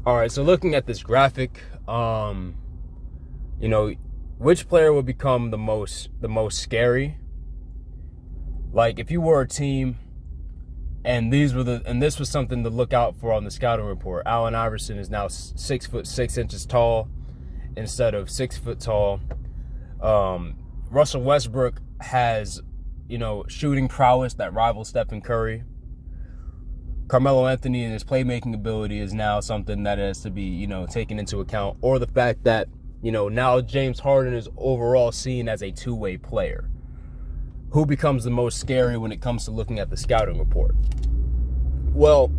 All right, so looking at this graphic, which player would become the most scary? Like, if you were a team, and this was something to look out for on the scouting report. Allen Iverson is now 6'6" tall instead of 6 foot tall. Russell Westbrook has, shooting prowess that rivals Stephen Curry. Carmelo Anthony and his playmaking ability is now something that has to be, taken into account. Or the fact that, now James Harden is overall seen as a two-way player. Who becomes the most scary when it comes to looking at the scouting report? Well,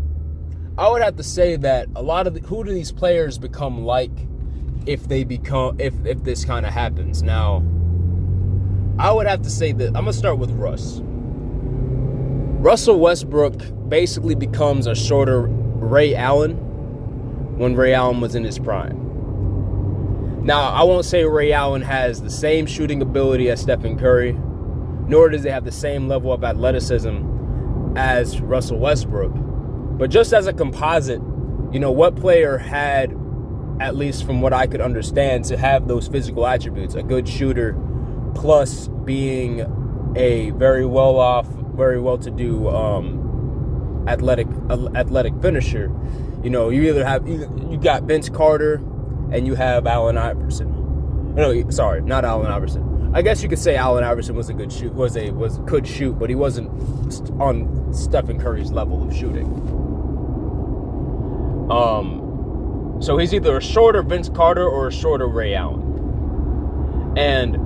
I would have to say that who do these players become like if this kind of happens? Now, I would have to say that I'm going to start with Russ. Russell Westbrook basically becomes a shorter Ray Allen when Ray Allen was in his prime. Now, I won't say Ray Allen has the same shooting ability as Stephen Curry, nor does he have the same level of athleticism as Russell Westbrook. But just as a composite, what player had, at least from what I could understand, to have those physical attributes, a good shooter, plus being a very well-to-do athletic finisher. You got Vince Carter and you have Allen Iverson. No, sorry, not Allen Iverson. I guess you could say Allen Iverson was a good shoot, could shoot, but he wasn't on Stephen Curry's level of shooting. So he's either a shorter Vince Carter or a shorter Ray Allen. And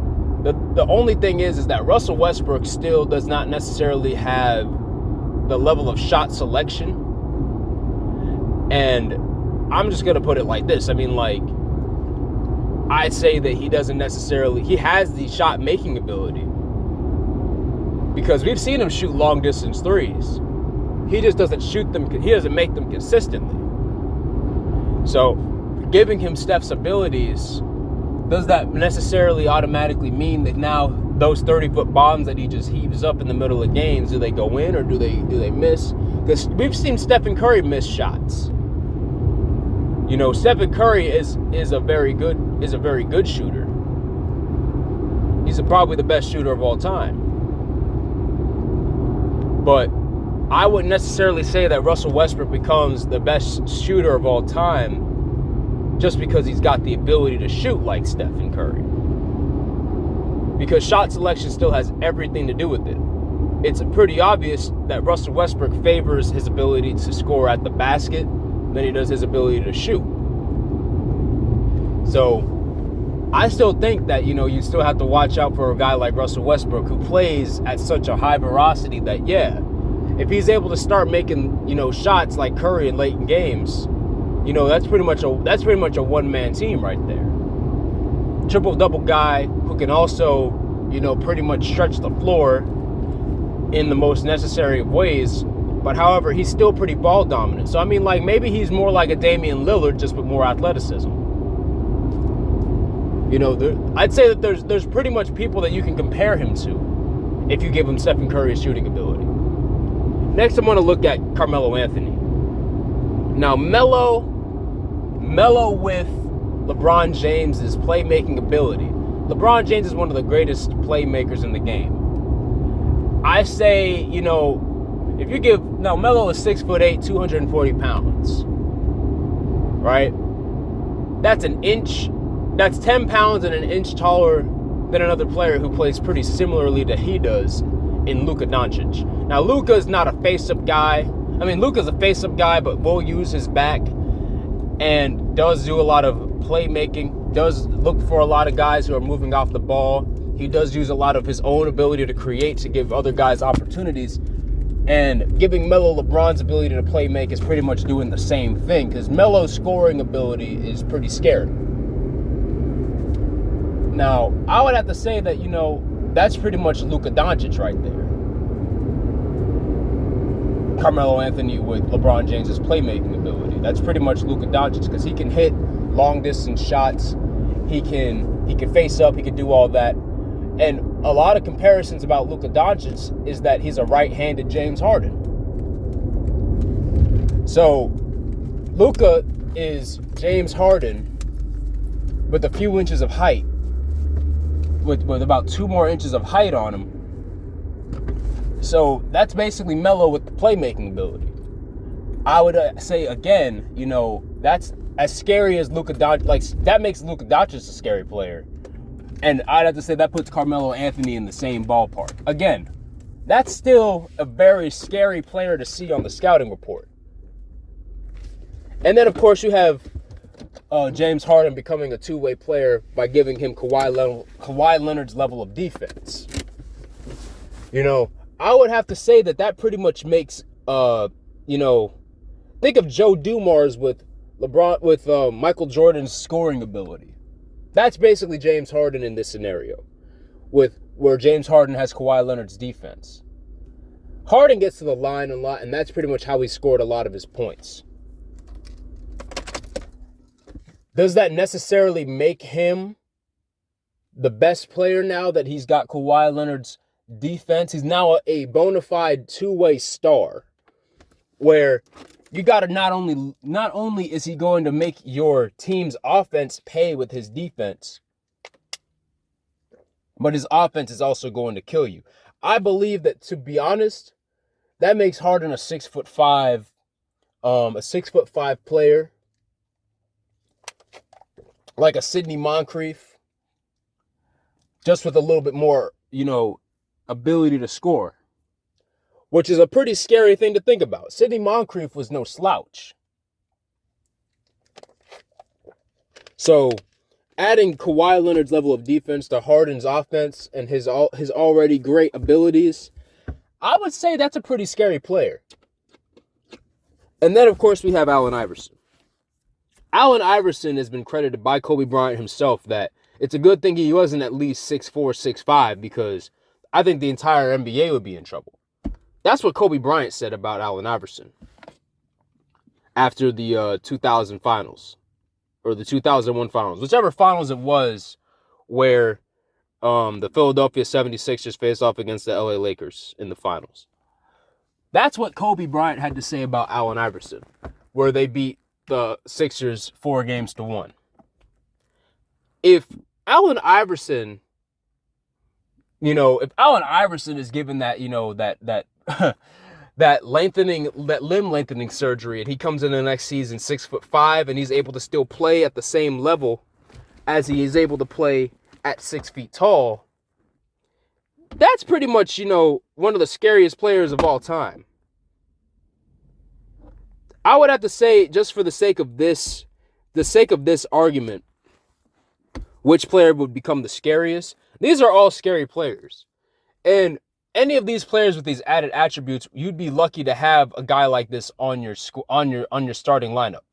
the only thing is that Russell Westbrook still does not necessarily have the level of shot selection. And I'm just going to put it like this. I'd say that he has the shot making ability, because we've seen him shoot long distance threes. He just doesn't shoot them. He doesn't make them consistently. So giving him Steph's abilities, does that necessarily automatically mean that now those 30-foot bombs that he just heaves up in the middle of games, do they go in or do they miss? Because we've seen Stephen Curry miss shots. Stephen Curry is a very good shooter. He's probably the best shooter of all time. But I wouldn't necessarily say that Russell Westbrook becomes the best shooter of all time just because he's got the ability to shoot like Stephen Curry. Because shot selection still has everything to do with it. It's pretty obvious that Russell Westbrook favors his ability to score at the basket than he does his ability to shoot. So I still think that, you still have to watch out for a guy like Russell Westbrook, who plays at such a high velocity that, if he's able to start making, shots like Curry in late games, that's pretty much a one-man team right there. Triple-double guy who can also, pretty much stretch the floor in the most necessary of ways. But however, he's still pretty ball dominant. So maybe he's more like a Damian Lillard, just with more athleticism. I'd say that there's pretty much people that you can compare him to if you give him Stephen Curry's shooting ability. Next, I'm going to look at Carmelo Anthony. Now, Melo with LeBron James's playmaking ability. LeBron James is one of the greatest playmakers in the game. I say, if you give, now Melo is 6'8", 240 pounds, right? That's 10 pounds and an inch taller than another player who plays pretty similarly to he does in Luka Doncic. Now, Luka is not a face-up guy. Luka's a face-up guy, but will use his back and does do a lot of playmaking, does look for a lot of guys who are moving off the ball. He does use a lot of his own ability to create to give other guys opportunities. And giving Melo LeBron's ability to play make is pretty much doing the same thing, because Melo's scoring ability is pretty scary. Now, I would have to say that, that's pretty much Luka Doncic right there. Carmelo Anthony with LeBron James's playmaking ability. That's pretty much Luka Doncic, because he can hit long distance shots. He can face up. He can do all that. And a lot of comparisons about Luka Doncic is that he's a right-handed James Harden. So Luka is James Harden with a few inches of height, with about 2 more inches of height on him. So that's basically Melo with the playmaking ability. I would say again, that's as scary as Luka Doncic. Like, that makes Luka Doncic a scary player, and I'd have to say that puts Carmelo Anthony in the same ballpark. Again, that's still a very scary player to see on the scouting report. And then, of course, you have James Harden becoming a two-way player by giving him Kawhi Leonard's level of defense. I would have to say that pretty much makes, think of Joe Dumars with Michael Jordan's scoring ability. That's basically James Harden in this scenario, where James Harden has Kawhi Leonard's defense. Harden gets to the line a lot, and that's pretty much how he scored a lot of his points. Does that necessarily make him the best player now that he's got Kawhi Leonard's defense? He's now a bona fide two-way star, where you got to not only is he going to make your team's offense pay with his defense, but his offense is also going to kill you. I believe that, to be honest, that makes Harden a 6'5", player, like a Sidney Moncrief, just with a little bit more, ability to score, which is a pretty scary thing to think about. Sidney Moncrief was no slouch. So, adding Kawhi Leonard's level of defense to Harden's offense and his already great abilities, I would say that's a pretty scary player. And then, of course, we have Allen Iverson. Allen Iverson has been credited by Kobe Bryant himself that it's a good thing he wasn't at least 6'4", 6'5", because I think the entire NBA would be in trouble. That's what Kobe Bryant said about Allen Iverson after the 2000 finals, or the 2001 finals, whichever finals it was, where the Philadelphia 76ers faced off against the LA Lakers in the finals. That's what Kobe Bryant had to say about Allen Iverson, where they beat the Sixers 4-1. If Allen Iverson, is given that, that limb lengthening surgery, and he comes in the next season 6'5", and he's able to still play at the same level as he is able to play at 6 feet tall, that's pretty much, one of the scariest players of all time. I would have to say, just for the sake of this argument, which player would become the scariest? These are all scary players. And any of these players with these added attributes, you'd be lucky to have a guy like this on your starting lineup.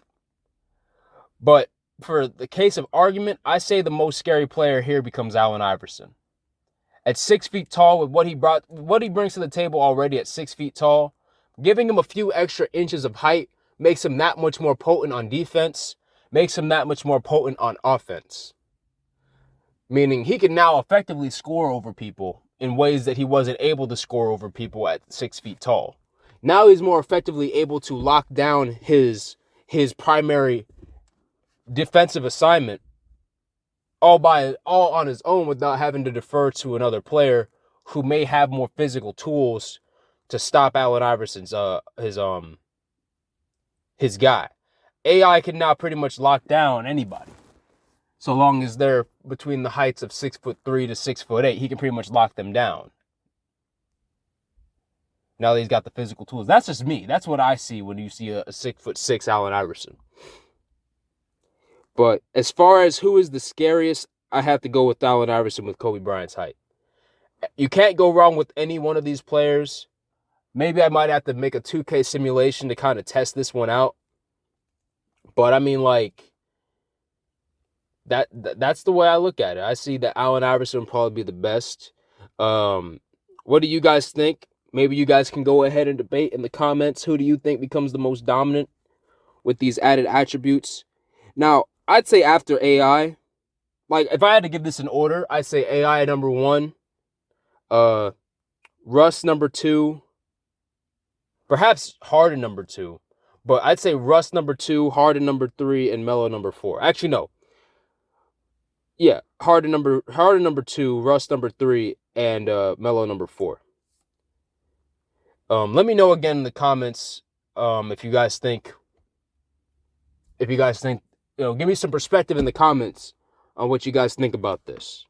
But for the case of argument, I say the most scary player here becomes Allen Iverson. At 6 feet tall, with what he brings to the table already at 6 feet tall, giving him a few extra inches of height makes him that much more potent on defense, makes him that much more potent on offense. Meaning he can now effectively score over people in ways that he wasn't able to score over people at 6 feet tall. Now he's more effectively able to lock down his primary defensive assignment all on his own, without having to defer to another player who may have more physical tools to stop Allen Iverson's his guy. AI can now pretty much lock down anybody. So long as they're between the heights of 6'3" to 6'8", he can pretty much lock them down. Now that he's got the physical tools. That's just me. That's what I see when you see a 6'6" Allen Iverson. But as far as who is the scariest, I have to go with Allen Iverson with Kobe Bryant's height. You can't go wrong with any one of these players. Maybe I might have to make a 2K simulation to kind of test this one out. But I mean, that's the way I look at it. I see that Allen Iverson will probably be the best. What do you guys think? Maybe you guys can go ahead and debate in the comments. Who do you think becomes the most dominant with these added attributes? Now, I'd say after AI, if I had to give this an order, I'd say AI number 1, Russ number 2, perhaps Harden number 2. But I'd say Rust number 2, Harden number 3, and Melo number 4. Actually, no. Yeah, Harden number 2, Rust number 3, and Melo number 4. Let me know again in the comments if you guys think, give me some perspective in the comments on what you guys think about this.